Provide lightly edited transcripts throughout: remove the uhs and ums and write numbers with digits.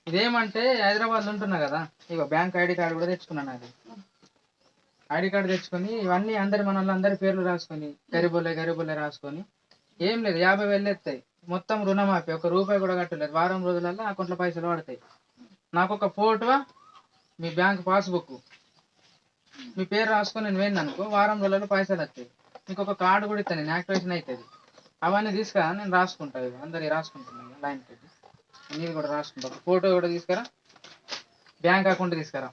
ఇదేమంటే హైదరాబాద్లో ఉంటున్నా కదా, ఇక బ్యాంక్ ఐడి కార్డు కూడా తెచ్చుకున్నాను. అది ఐడి కార్డు తెచ్చుకొని ఇవన్నీ అందరి మన వాళ్ళందరి పేర్లు రాసుకొని గరిబొల్లే రాసుకొని ఏం లేదు 50,000 ఎత్తాయి. మొత్తం రుణమాఫీ, ఒక రూపాయి కూడా కట్టలేదు. వారం రోజులలో అకౌంట్లో పైసలు పడతాయి. నాకు ఒక ఫోటో, మీ బ్యాంక్ పాస్బుక్, మీ పేరు రాసుకొని నేను పోయిందనుకో వారం రోజులలో పైసలు వస్తాయి. మీకు ఒక కార్డు కూడా ఇస్తాను, నేను యాక్టివేషన్ అవుతుంది. అవన్నీ తీసుకురా, నేను రాసుకుంటా. ఇక అందరికి రాసుకుంటున్నాను లైన్ పెట్టి. నీది కూడా రాసుకుంటా. ఫోటో కూడా తీసుకురా, బ్యాంక్ అకౌంట్ తీసుకురా.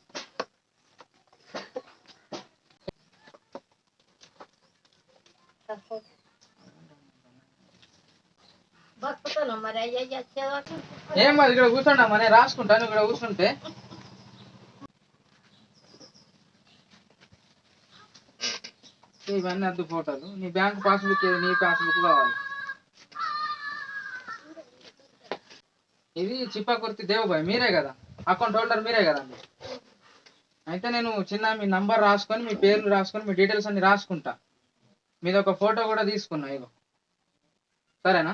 ఏం మరి ఇక్కడ కూర్చుంటా, మరి రాసుకుంటాను. ఇక్కడ కూర్చుంటే ఇవన్నీ అద్దు ఫోటోలు. నీ బ్యాంక్ పాస్బుక్ ఏది, నీ పాస్బుక్ కావాలి. ఇది చిప్పకుర్తి దేవబాయ్, మీరే కదా అకౌంట్ హోల్డర్, మీరే కదండి. అయితే నేను చిన్న మీ నంబర్ రాసుకొని, మీ పేర్లు రాసుకొని, మీ డీటెయిల్స్ అన్ని రాసుకుంటా. మీద ఒక ఫోటో కూడా తీసుకున్నా. ఇగో సరేనా?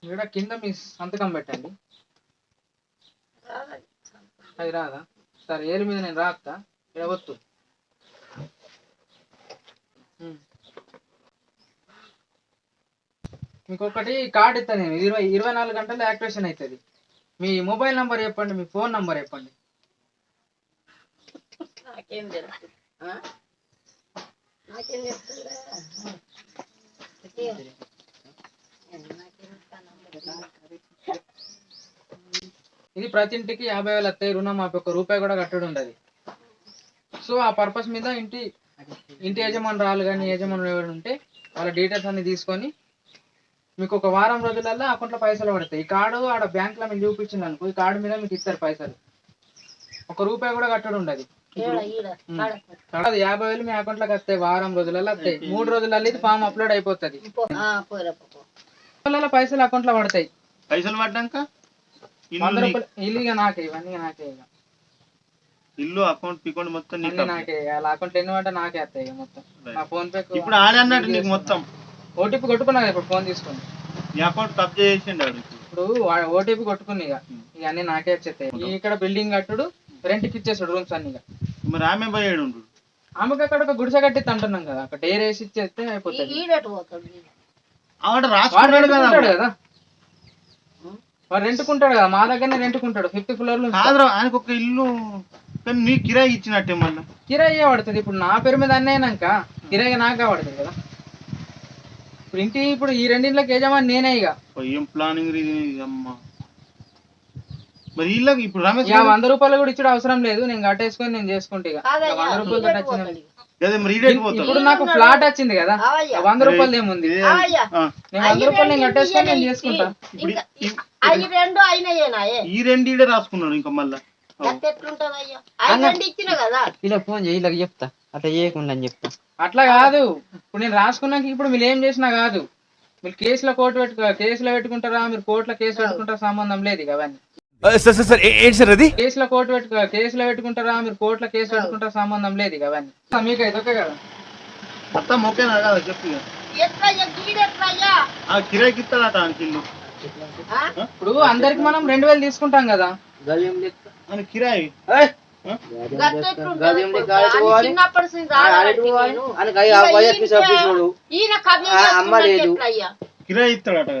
ఇక్కడ కింద మీ సంతకం పెట్టండి. అది రాదా? సరే, ఏరు మీద నేను రాస్తా. ఇక్కడ వద్దు. మీకు ఒకటి కార్డు ఇస్తాను నేను, 24 గంటల్లో యాక్టివేషన్ అవుతుంది. మీ మొబైల్ నంబర్ చెప్పండి, మీ ఫోన్ నంబర్ చెప్పండి. ఇది ప్రతి ఇంటికి 50,000 వస్తాయి. రుణమాఫీ, ఒక రూపాయి కూడా కట్టడం ఉండదు. సో ఆ పర్పస్ మీద ఇంటి యజమానురాలు కానీ యజమానులు ఎవరు ఉంటే వాళ్ళ డీటెయిల్స్ అన్ని తీసుకొని మీకు ఒక వారం రోజులలో అకౌంట్లో పైసలు పడతాయి. ఈ కార్డు ఆడ బ్యాంక్లో మీరు చూపించింది అనుకో, ఈ కార్డు మీద మీకు ఇస్తారు పైసలు. ఒక రూపాయి కూడా కట్టడం ఉండదు. అది 50,000 మీ అకౌంట్లోకి వస్తాయి. వారం రోజులలో వస్తాయి. 3 రోజులలో ఇది ఫామ్ అప్లోడ్ అయిపోతుంది. పైసలు అకౌంట్లో పడతాయి. పైసలు పడ్డాక 100 రూపాయలు ఇల్లు ఇక నాకే, ఇవన్నీ నాకే. ఇక ఇల్లు అకౌంట్ పికౌంట్ మొత్తం నాకే. వాళ్ళ అకౌంట్ ఎన్ని పడ్డా నాకే వస్తాయి. ఇక మొత్తం నా ఫోన్ పే ఇప్పుడు ఆడే అన్నట్టు నీకు మొత్తం ఓటీపీ కొట్టుకున్నా. ఇప్పుడు ఫోన్ తీసుకుని ఈ అకౌంట్ కబ్జా చేసిండు. ఇప్పుడు ఓటీపీ కొట్టుకుని ఇక అన్ని నాకే వచ్చేస్తాయి. ఇక్కడ బిల్డింగ్ కట్టుడు, రెంట్కి ఇచ్చేసాడు రూమ్స్ అన్ని. మరి ఆమె పోయాడు. ఆమెకి అక్కడ ఒక గుడిసె కట్టిస్తా అంటున్నాం కదా, అక్కడ డేర్ వేసి ఇచ్చేస్తే అయిపోతుంది. కదా వాడు రెంట్కుంటాడు కదా, మా దగ్గరనే రెంట్కుంటాడు. 5th ఫ్లోర్ లో ఆయనకు ఒక ఇల్లు నీ కిరాయి ఇచ్చినట్టే. మళ్ళీ కిరాయి పడుతుంది. ఇప్పుడు నా పేరు మీద అన్నీ అయినాక కిరాయి నాకే పడుతుంది కదా. ఇప్పుడు ఇంటి ఇప్పుడు ఈ రెండింటికి యజమాని నేనే. ఇక ఏం ప్లానింగ్ అమ్మా. మరి ఇళ్ళకి ఇప్పుడు రమేష్ 100 రూపాయలు కూడా ఇచ్చడం అవసరం లేదు, నేను కట్టేసుకొని నేను చేసుకుంటే. ఇక 100 రూపాయలు ఇప్పుడు నాకు ఫ్లాట్ వచ్చింది కదా, 100 రూపాయలు ఏముంది, నేను 100 రూపాయలు నేను కట్టేసుకొని నేను చేసుకుంటా. ఈ రెండు రాసుకున్నాను. ఇంకా మళ్ళా ఇలా ఫోన్ చేయి, ఇలా చెప్తా, అట్లా చేయకుండా అని చెప్తా. అట్లా కాదు, ఇప్పుడు నేను రాసుకున్నాక ఇప్పుడు మీరు ఏం చేసినా కాదు. మీరు కేసులో కేసులో పెట్టుకుంటారా, మీరు కోర్టులో కేసు పెట్టుకుంటారా, సంబంధం లేదు. ఇక అవన్నీ కేసులో కేసులో పెట్టుకుంటారా, మీరు కోర్టులో కేసు పెట్టుకుంటారా, సంబంధం లేదు. ఇక అవన్నీ మీకు అయితే ఓకే కదా. మొత్తం ఓకేనా కదా చెప్పి. కిరాయికి ఇస్తాడట ఇల్లు. ఇప్పుడు అందరికి మనం 2,000 తీసుకుంటాం కదా కిరాయి. కిరాయి ఇస్తాడట.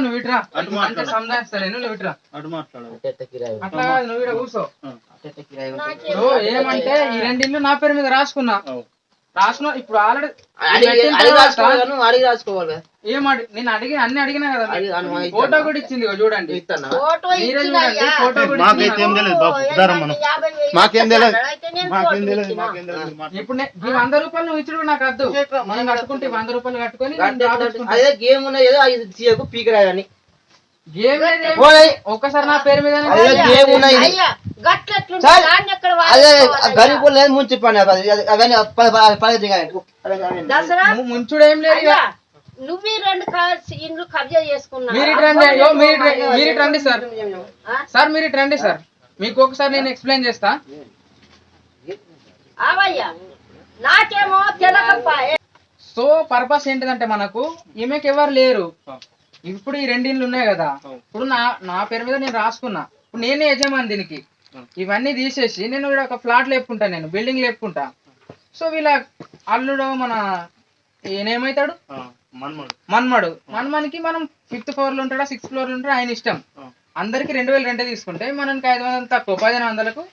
నువ్వు ఇట్రా అంటే సంధానిస్తాను. నువ్వు ఇట్రా అటు మాట్లాడు. అట్లా నువ్వు ఇక్కడ కూర్చో. ఏమంటే ఈ 2 ఇల్లు నా పేరు మీద రాసుకున్నా. ఇప్పుడు ఆల్రెడీ రాసుకోవాలి. నేను అన్ని అడిగినా కదా. ఫోటో కూడా ఇచ్చింది చూడండి. మీరే చూడండి ఫోటో కూడా. ఇప్పుడు 100 రూపాయలు నువ్వు ఇచ్చుడు నాకు వద్దు. నేను కట్టుకుంటే 100 రూపాయలు కట్టుకొని అదే గేమ్ ఉన్నది ఏదో 5 పీకరాని గేమ్ ఒక్కసారి నా పేరు మీద ముంచి పని ముంచుడు ఏం లేదు. నువ్వు 2 ఇండ్లు కబ్జా చేసుకున్నా. మీరు రండి సార్. సార్ మీరు రండి సార్, మీకు ఒకసారి నేను ఎక్స్ప్లెయిన్ చేస్తా. నాకేమో సో పర్పస్ ఏంటిదంటే మనకు ఈమెకి ఎవరు లేరు. ఇప్పుడు ఈ రెండిండ్లు ఉన్నాయి కదా, ఇప్పుడు నా పేరు మీద నేను రాసుకున్నా, ఇప్పుడు నేనే యజమాని దీనికి. ఇవన్నీ తీసేసి నేను ఇక్కడ ఒక ఫ్లాట్ లేపుకుంటా, నేను బిల్డింగ్ లేపుకుంటా. సో వీళ్ళ అల్లుడు మన ఈయనేమవుతాడు, మన్మడికి మనం 5th floor లో ఉంటాడా 6th floor లో ఉంటాడా ఆయన ఇష్టం. అందరికి 2000 రెంటే తీసుకుంటే మనకి 500 తక్కువ, 1500కు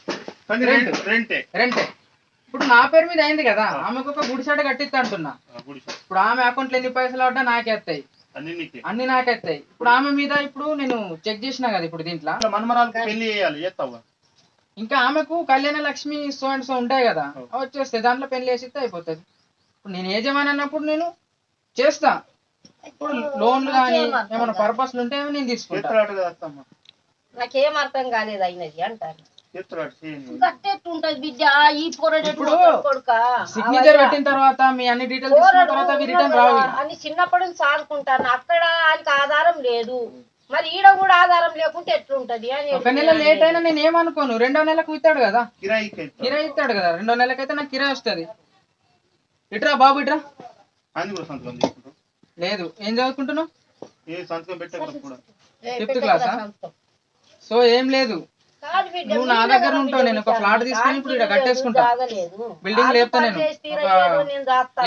రెంటే. ఇప్పుడు నా పేరు మీద అయింది కదా, ఆమెకు ఒక గుడిసాట కట్టిస్తా అంటున్నా. ఇప్పుడు ఆమె అకౌంట్లో ఎన్ని పైసలు పడ్డా నాకేస్తాయి, అన్ని నాకేస్తాయి. ఇప్పుడు ఆమె మీద ఇప్పుడు నేను చెక్ చేసినా కదా, ఇప్పుడు దీంట్లో మనమరాలకు పెళ్లి చేయాలి, చేస్తావా? ఇంకా ఆమెకు Kalyana Lakshmi so and so ఉంటాయి కదా, వచ్చేస్తాయి, దాంట్లో పెళ్లి చేసిస్తే అయిపోతుంది. ఇప్పుడు నేను యజమాని అన్నప్పుడు నేను చేస్తా. ఇప్పుడు లోన్లు కానీ ఏమైనా పర్పస్లు ఉంటే నేను తీసుకుంటా. నాకేం అర్థం కాలేదు అయినది అంటారు. గట్టెట్టుంటది బిడ్డ ఈ ఇప్పుడు సిగ్నేచర్ పెట్టిన తర్వాత మీ అన్ని డీటెయిల్స్ తీసుకున్న తర్వాత అవి రిటర్న్ రావు. అని చిన్నప్పటి నుంచి సాదుకుంటాను, అక్కడ ఆయనకి ఆధారం లేదు, మరి ఈడ కూడా ఆధారం లేకుంటే ఎట్లుంటది అని. ఒక నెల లేట్ అయినా నేను ఏమనుకోను, 2వ నెలకు ఇస్తాడు కదా, కిరాయి ఇస్తాడు కదా, 2వ నెలకి అయితే నాకు కిరాయి వస్తుంది. ఇట్రా బాబు ఇట్రా. లేదు, ఏం చదువుకుంటున్నావు? 5th క్లాసా? సో ఏం లేదు, నువ్వు నా దగ్గర ఉంటావు. నేను ఒక ఫ్లాట్ తీసుకుని ఇప్పుడు ఇక్కడ కట్టేసుకుంటా, బిల్డింగ్ లేపుతా. నేను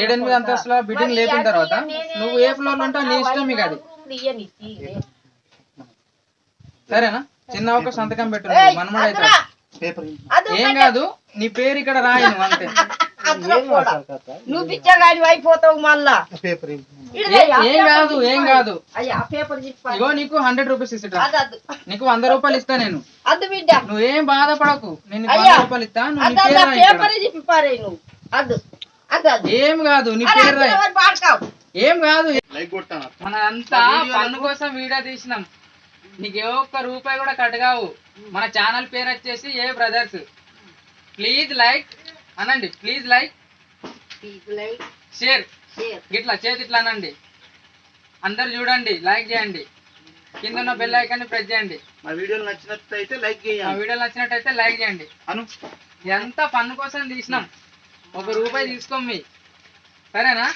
7-8 అంతస్తుల బిల్డింగ్ లేపిన తర్వాత నువ్వు ఏ ఫ్లోర్ లో ఉంటావు నీ ఇష్టం. ఇక అది సరేనా? చిన్న ఒక సంతకం పెట్టు, మనమడైతే ఏం కాదు, నీ పేరు ఇక్కడ రాయి నువ్వు అంతే. నువ్వు పిచ్చగాడి అయిపోతావు మళ్ళా. ఏం కాదు ఇగో నీకు 100 రూపీస్ ఇస్తా, నీకు 100 రూపాయలు ఇస్తా నేను. నువ్వేం బాధపడకు, నేను 100 రూపాయలు ఇస్తా. నువ్వు ఏం కాదు, నీ పేరు రాయి. ఏం కాదు, మన అంతా పన్ను కోసం వీడియో తీసినాం, నీకు ఏ ఒక్క రూపాయి కూడా కట్ కావు. మన ఛానల్ పేరు వచ్చేసి ఏ బ్రదర్స్. ప్లీజ్ లైక్ అనండి, ప్లీజ్ లైక్ షేర్, ఇట్లా చేతి ఇట్లా అనండి. అందరు చూడండి, లైక్ చేయండి, కింద ఉన్న బెల్ ఐకాన్ ని ప్రెస్ చేయండి. మా వీడియోలు నచ్చినట్టయితే లైక్ చేయండి. ఎంత పన్ను కోసం తీసినాం, 1 రూపాయి తీసుకోం మీ, సరేనా?